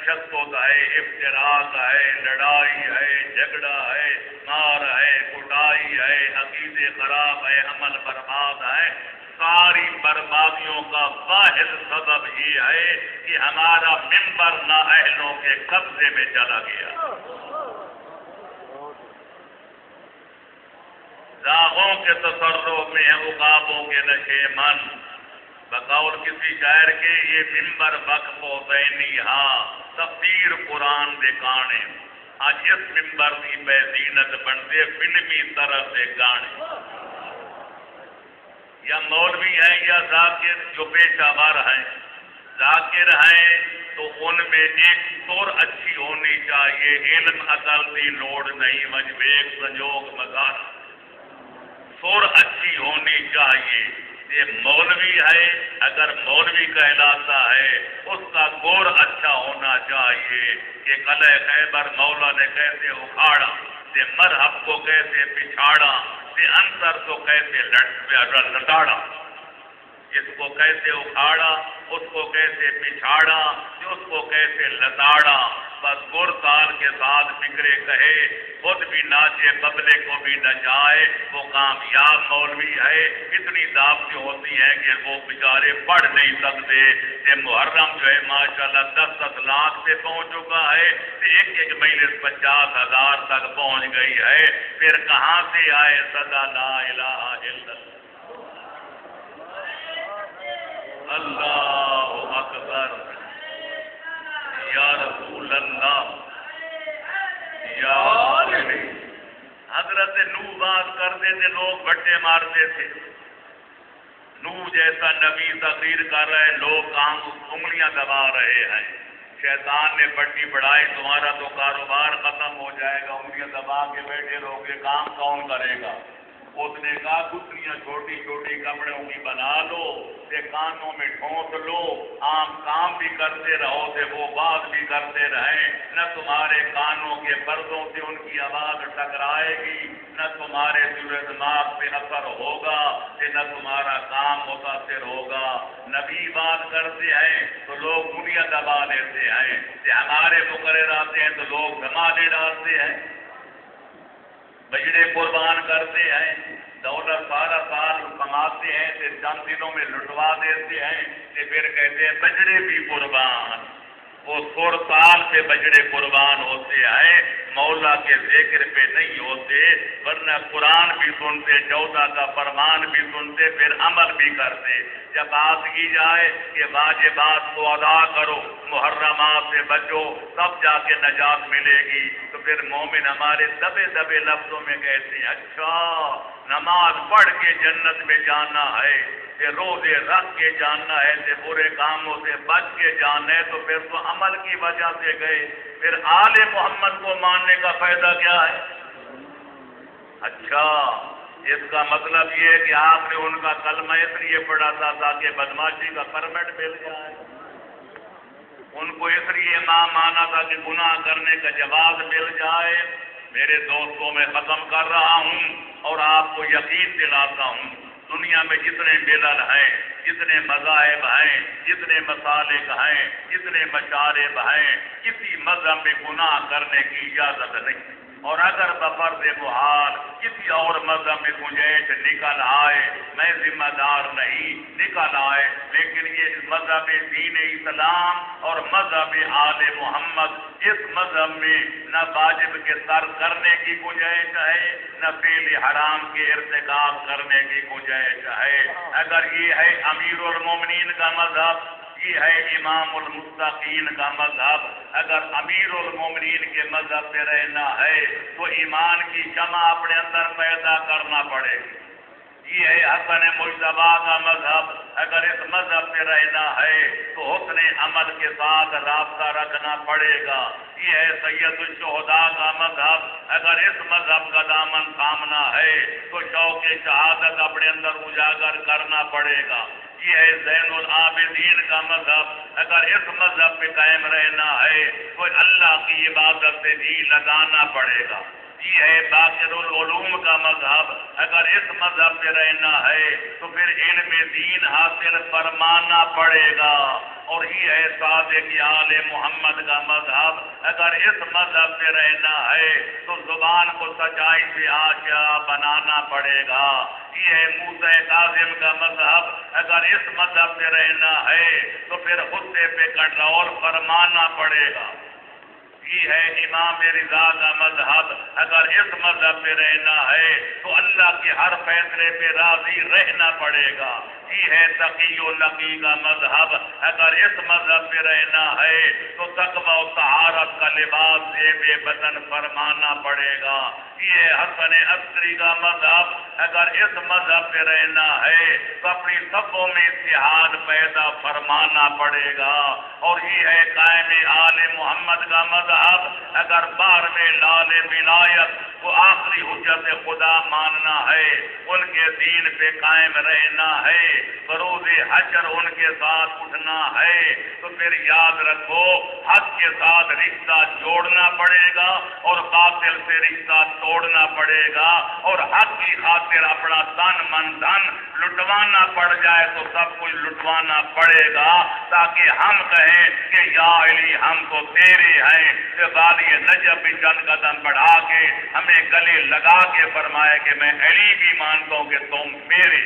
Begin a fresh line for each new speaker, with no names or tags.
تشدد ہے، افتراق ہے، لڑائی ہے، جھگڑا ہے، مار ہے، کٹائی ہے، عقیدے خراب ہے، عمل برباد ہے، ساری بربادیوں کا واحد سبب یہ ہے کہ ہمارا ممبر نااہلوں کے قبضے میں چلا گیا۔ داغوں کے تصرف میں ہے عقابوں کے نشے من، بقول کسی شاعر کے یہ ممبر وقف و بینی ہاں تفسیر قرآن دے کانے، آج اس ممبر کی بے زینت بنتے فلمی طرح سے گانے۔ یا مولوی ہیں یا ذاکر جو پیشہ ور ہیں، ذاکر ہیں تو ان میں ایک سر اچھی ہونی چاہیے، علم عقل کی لوڑ نہیں، مجبیک سنجوگ مزار، سر اچھی ہونی چاہیے۔ یہ مولوی ہے، اگر مولوی کہلاتا ہے اس کا گور اچھا ہونا چاہیے کہ قلعہ خیبر مولا نے کیسے اکھاڑا، کہ مرحب کو کیسے پچھاڑا، کہ انصر کو کیسے لٹاڑا، اس کو کیسے اکھاڑا، اس کو کیسے پچھاڑا، اس کو کیسے لتاڑا۔ بس گر تال کے ساتھ فکرے کہے، خود بھی ناچے ببلے کو بھی نچائے، وہ کامیاب مولوی ہے۔ اتنی دعوتیں ہوتی ہیں کہ وہ بیچارے پڑھ نہیں سکتے۔ یہ محرم جو ہے ماشاءاللہ 10 لاکھ سے پہنچ چکا ہے، ایک مجلس 50,000 تک پہنچ گئی ہے۔ پھر کہاں سے آئے صدا لا الہ الا اللہ اکبر یا رسول اللہ یا علی۔ حضرت نوح بات کرتے تھے، لوگ بٹے مارتے تھے۔ نوح جیسا نبی تقریر کر رہے، لوگ کام انگلیاں دبا رہے ہیں۔ شیطان نے بٹی بڑھائی، تمہارا تو کاروبار ختم ہو جائے گا، انگلیاں دبا کے بیٹھے رہو گے، کام کون کرے گا؟ اس نے کہا گٹریاں چھوٹی چھوٹی کپڑوں کی بنا لو، تے کانوں میں ٹھونس لو، عام کام بھی کرتے رہو تے وہ بات بھی کرتے رہیں، نہ تمہارے کانوں کے پردوں سے ان کی آواز ٹکرائے گی، نہ تمہارے دماغ پہ اثر ہوگا، تے نہ تمہارا کام متاثر ہوگا۔ نبی بات کرتے ہیں تو لوگ انگلیاں دبا لیتے ہیں، تے ہمارے مقرر آتے ہیں تو لوگ دھماکے ڈالتے ہیں، بجڑے قربان کرتے ہیں، دولت سارا سال کماتے ہیں، پھر چند دنوں میں لٹوا دیتے ہیں، پھر کہتے ہیں بجڑے بھی قربان۔ وہ 100 سال سے بجڑے قربان ہوتے ہیں، مولا کے ذکر پہ نہیں ہوتے، ورنہ قرآن بھی سنتے، 14 کا فرمان بھی سنتے، پھر عمل بھی کرتے۔ جب بات کی جائے کہ واجبات کو ادا کرو، محرمات سے بچو، تب جا کے نجات ملے گی، تو پھر مومن ہمارے دبے دبے لفظوں میں کہتے ہیں اچھا نماز پڑھ کے جنت میں جانا ہے، کہ روزے رکھ کے جانا ہے، کہ برے کاموں سے بچ کے جانا ہے، تو پھر تو عمل کی وجہ سے گئے، پھر آل محمد کو ماننے کا فائدہ کیا ہے؟ اچھا اس کا مطلب یہ ہے کہ آپ نے ان کا کلمہ اس لیے پڑھا تھا تاکہ بدماشی کا پرمٹ مل جائے، ان کو اس لیے امام مانا تھا کہ گناہ کرنے کا جواز مل جائے۔ میرے دوستوں میں ختم کر رہا ہوں اور آپ کو یقین دلاتا ہوں، دنیا میں جتنے ملل ہیں، جتنے مذاہب ہیں، جتنے مسالک ہیں، جتنے مشارب ہیں، کسی مذہب میں گناہ کرنے کی اجازت نہیں، اور اگر بفرض محال کسی اور مذہب میں گنجائش نکل آئے، میں ذمہ دار نہیں، نکل آئے، لیکن یہ مذہب دین اسلام اور مذہب آل محمد، اس مذہب میں نہ واجب کے ترک کرنے کی گنجائش ہے، نہ فعل حرام کے ارتکاب کرنے کی گنجائش ہے۔ اگر یہ ہے امیر المومنین کا مذہب، یہ ہے امام المتقین کا مذہب، اگر امیر المومنین کے مذہب پہ رہنا ہے تو ایمان کی شمع اپنے اندر پیدا کرنا پڑے گی۔ یہ ہے حسن مجتبی کا مذہب، اگر اس مذہب پہ رہنا ہے تو حسن عمل کے ساتھ رابطہ رکھنا پڑے گا۔ یہ ہے سید الشہداء کا مذہب، اگر اس مذہب کا دامن تھامنا ہے تو شوق شہادت اپنے اندر اجاگر کرنا پڑے گا۔ یہ ہے زین العابدین کا مذہب، اگر اس مذہب پہ قائم رہنا ہے تو اللہ کی عبادت سے جی لگانا پڑے گا۔ یہ ہے باقر العلوم کا مذہب. اگر اس مذہب پہ رہنا ہے تو پھر علم دین حاصل فرمانا پڑے گا. اور یہ ہے صادق آل محمد کا مذہب. اگر اس مذہب پہ رہنا ہے تو زبان کو سچائی سے آشیاء بنانا پڑے گا. یہ ہے موسیٰ کاظم کا مذہب. اگر اس مذہب پہ رہنا ہے تو پھر غصے پہ کنٹرول فرمانا پڑے گا. یہ ہے امام رضا کا مذہب. اگر اس مذہب پہ رہنا ہے تو اللہ کے ہر فیصلے پہ راضی رہنا پڑے گا. یہ ہے تقی و نقی کا مذہب. اگر اس مذہب پہ رہنا ہے تو تقوی و طہارت کا لباس زیب بدن فرمانا پڑے گا. یہ ہے حسن عصری کا مذہب. اگر اس مذہب پہ رہنا ہے تو اپنی صفوں میں اتحاد پیدا فرمانا پڑے گا. اور یہ ہے قائم آل محمد کا مذہب. اگر بار میں لال ولایت کو آخری حجت خدا ماننا ہے, ان کے دین پہ قائم رہنا ہے, بروز حشر ان کے ساتھ اٹھنا ہے, تو پھر یاد رکھو حق کے ساتھ رشتہ جوڑنا پڑے گا اور باطل سے رشتہ توڑنا پڑے گا. اور حق کی خاطر اپنا تن من دھن لٹوانا پڑ جائے تو سب کچھ لٹوانا پڑے گا, تاکہ ہم کہیں کہ یا علی ہم تو تیرے ہیں. وادی نجف بھی چند قدم بڑھا کے ہمیں گلے لگا کے فرمائے کہ میں علی بھی مانتا ہوں کہ تم میرے.